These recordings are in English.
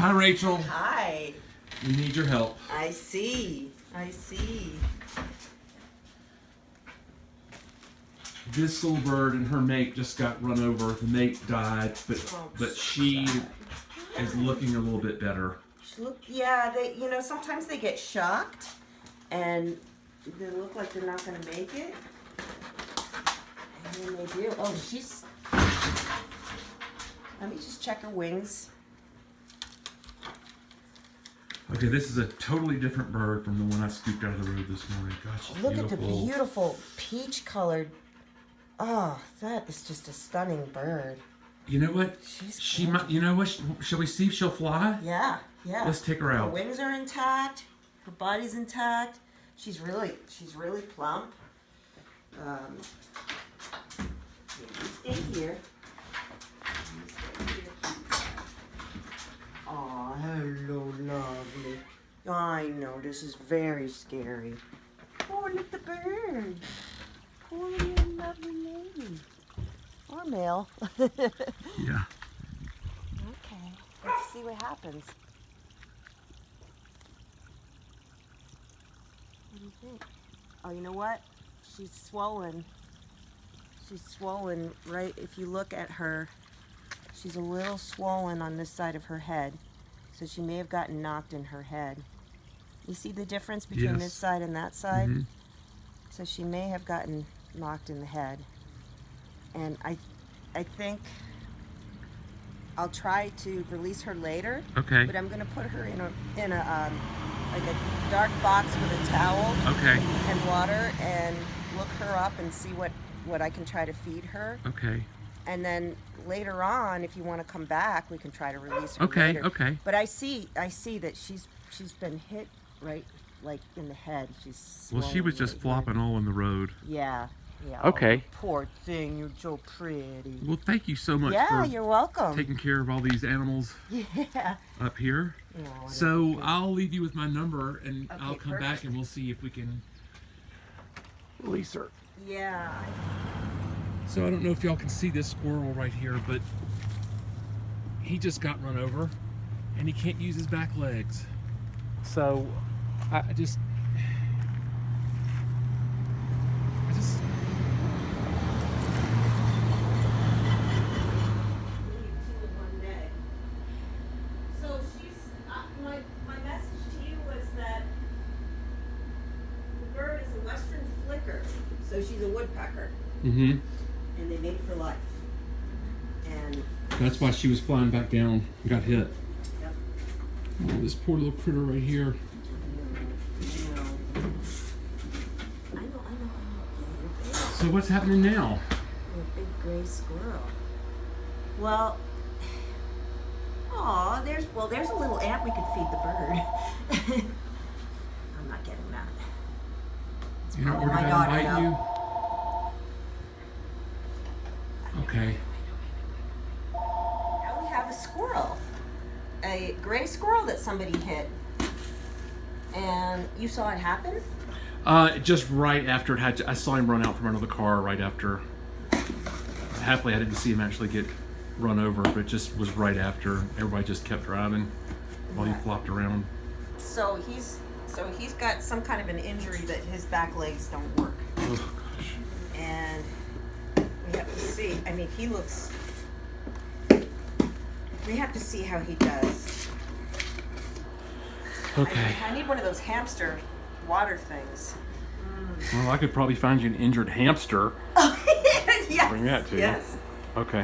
Hi, Rachel. Hi. We need your help. I see. This little bird and her mate just got run over. The mate died, but she is looking a little bit better. Yeah, sometimes they get shocked and they look like they're not going to make it. And then they do. Oh, let me just check her wings. Okay, this is a totally different bird from the one I scooped out of the road this morning. Gosh, she's Look beautiful. at the beautiful peach-colored. Oh, that is just a stunning bird. You know what? She might. You know what? Shall we see if she'll fly? Yeah. Let's take her out. Her wings are intact. Her body's intact. She's really plump. You stay here. Oh, hello, lovely. I know, this is very scary. Oh, look at the bird. Poor little lovely lady. Or male. Yeah. Okay, let's see what happens. What do you think? Oh, you know what? She's swollen. She's swollen, right? If you look at her, she's a little swollen on this side of her head. So she may have gotten knocked in her head. You see the difference between this side and that side? Mm-hmm. So she may have gotten knocked in the head. And I think I'll try to release her later. Okay. But I'm going to put her in a like a dark box with a towel. Okay. And water, and look her up and see what I can try to feed her. Okay. And then later on, if you want to come back, we can try to release her later. Okay. But I see that she's been hit right, like in the head. Well, she was just flopping all in the road. Yeah. Okay. Oh, poor thing, you're so pretty. Well, thank you so much for you're welcome. Taking care of all these animals up here. Yeah, so I'll leave you with my number, and I'll come back and we'll see if we can release her. Yeah. So I don't know if y'all can see this squirrel right here, but he just got run over and he can't use his back legs. So I just So my message to you was that the bird is a western flicker, so she's a woodpecker. Mm-hmm. And they mate for life. And that's why she was flying back down and got hit. Yep. Oh, this poor little critter right here. I know. So what's happening now? You're a big gray squirrel. Well, there's a little ant we could feed the bird. I'm not getting that. You're not worried about biting you? Okay. Now we have a squirrel. A gray squirrel that somebody hit. And you saw it happen? Just right after I saw him run out from under the car right after. Happily, I didn't see him actually get run over, but it just was right after. Everybody just kept driving while he flopped around. So he's got some kind of an injury that his back legs don't work. Oh gosh. And we have to see. I mean, he looks. We have to see how he does. Okay. I need one of those hamster water things. Well, I could probably find you an injured hamster. Yes. Bring that to you. Yes. Okay.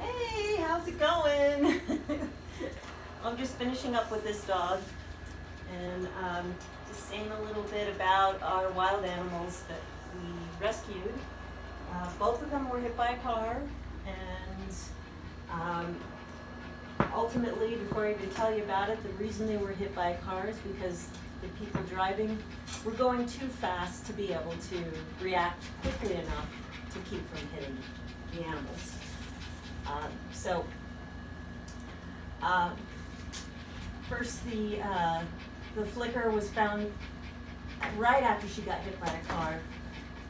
Hey, how's it going? I'm just finishing up with this dog, and just saying a little bit about our wild animals that we rescued. Both of them were hit by a car, and ultimately, before I even tell you about it, the reason they were hit by a car is because the people driving were going too fast to be able to react quickly enough to keep from hitting the animals. First the flicker was found right after she got hit by a car,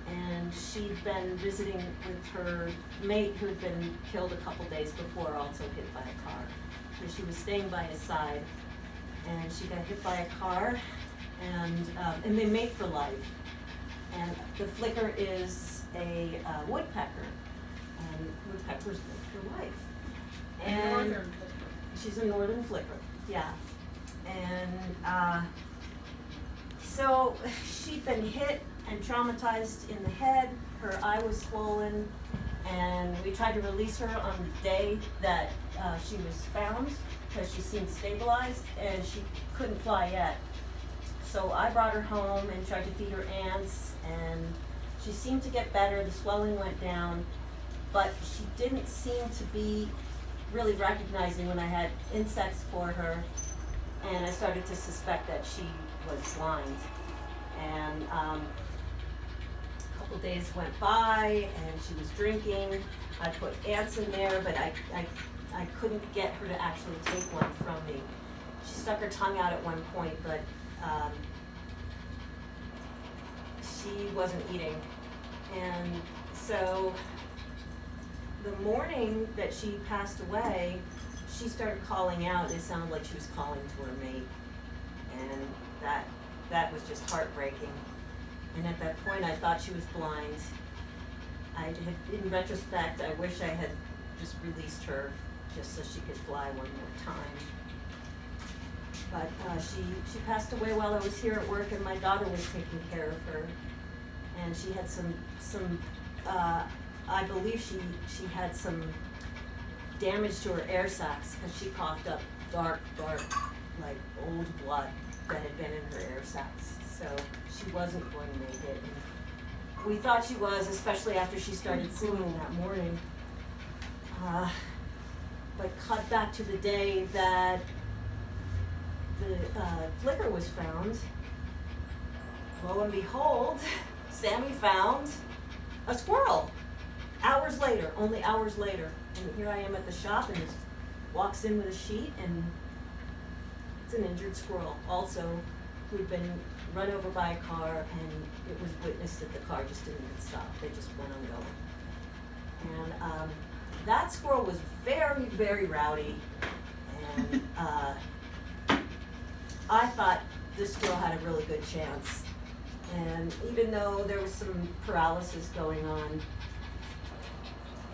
and she'd been visiting with her mate who had been killed a couple days before, also hit by a car. So she was staying by his side, and she got hit by a car, and they mate for life. And the flicker is a woodpecker, and woodpeckers mate for life. And Northern flicker. she's a northern flicker, yeah. And so she'd been hit and traumatized in the head. Her eye was swollen, and we tried to release her on the day that she was found because she seemed stabilized and she couldn't fly yet. So I brought her home and tried to feed her ants, and she seemed to get better. The swelling went down, but she didn't seem to be really recognizing when I had insects for her, and I started to suspect that she was blind. And a couple days went by, and she was drinking. I put ants in there, but I couldn't get her to actually take one from me. She stuck her tongue out at one point, but she wasn't eating. And so the morning that she passed away, she started calling out. It sounded like she was calling to her mate, and that was just heartbreaking. And at that point, I thought she was blind. In retrospect, I wish I had just released her just so she could fly one more time. But she passed away while I was here at work, and my daughter was taking care of her. And she had some I believe she had some damage to her air sacs because she coughed up dark, like old blood that had been in her air sacs. So she wasn't going to make it. And we thought she was, especially after she started singing that morning. But cut back to the day that the flicker was found. Lo and behold, Sammy found a squirrel. Hours later, only hours later. And here I am at the shop, and just walks in with a sheet, and it's an injured squirrel. Also, who'd been run over by a car, and it was witnessed that the car just didn't even stop. They just went on going. And that squirrel was very, very rowdy, and I thought this squirrel had a really good chance. And even though there was some paralysis going on,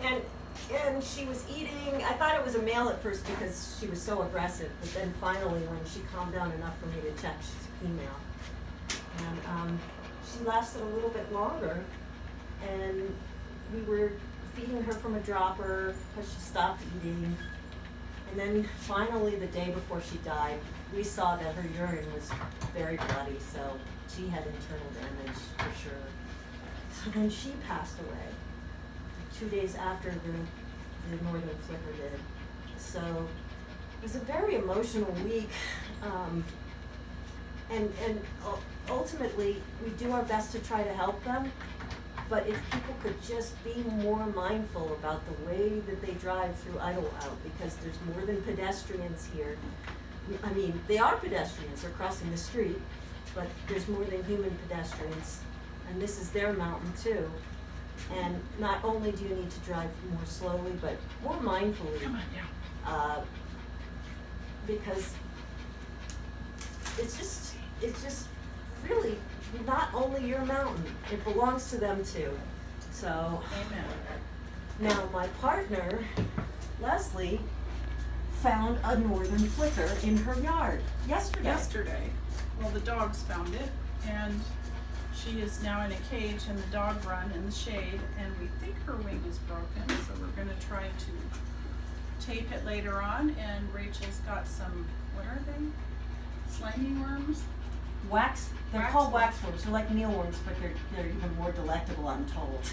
and she was eating, I thought it was a male at first because she was so aggressive, but then finally when she calmed down enough for me to check, she's a female. And she lasted a little bit longer, and we were feeding her from a dropper because she stopped eating. And then finally, the day before she died, we saw that her urine was very bloody, so she had internal damage for sure. So then she passed away 2 days after the northern flicker did. So it was a very emotional week. And ultimately, we do our best to try to help them. But if people could just be more mindful about the way that they drive through Idlewild, because there's more than pedestrians here. I mean, they are pedestrians, they're crossing the street, but there's more than human pedestrians, and this is their mountain too. And not only do you need to drive more slowly, but more mindfully. Come on now. Because it's just really not only your mountain, it belongs to them too. So, Amen. now my partner, Leslie, found a northern flicker in her yard yesterday. Well, the dogs found it, and she is now in a cage in the dog run in the shade, and we think her wing is broken, so we're going to try to tape it later on. And Rachel's got some, what are they? Slimy worms? Wax, they're Wax called worms. waxworms. They're like mealworms, but they're even more delectable, I'm told.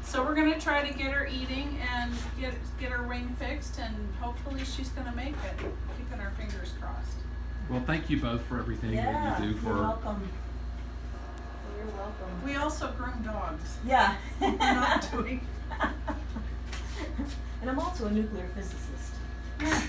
So we're going to try to get her eating and get her wing fixed, and hopefully she's going to make it. Keeping our fingers crossed. Well, thank you both for everything that you do You're for. welcome. You're welcome. We also groom dogs. Yeah. We're not doing. And I'm also a nuclear physicist. Yeah.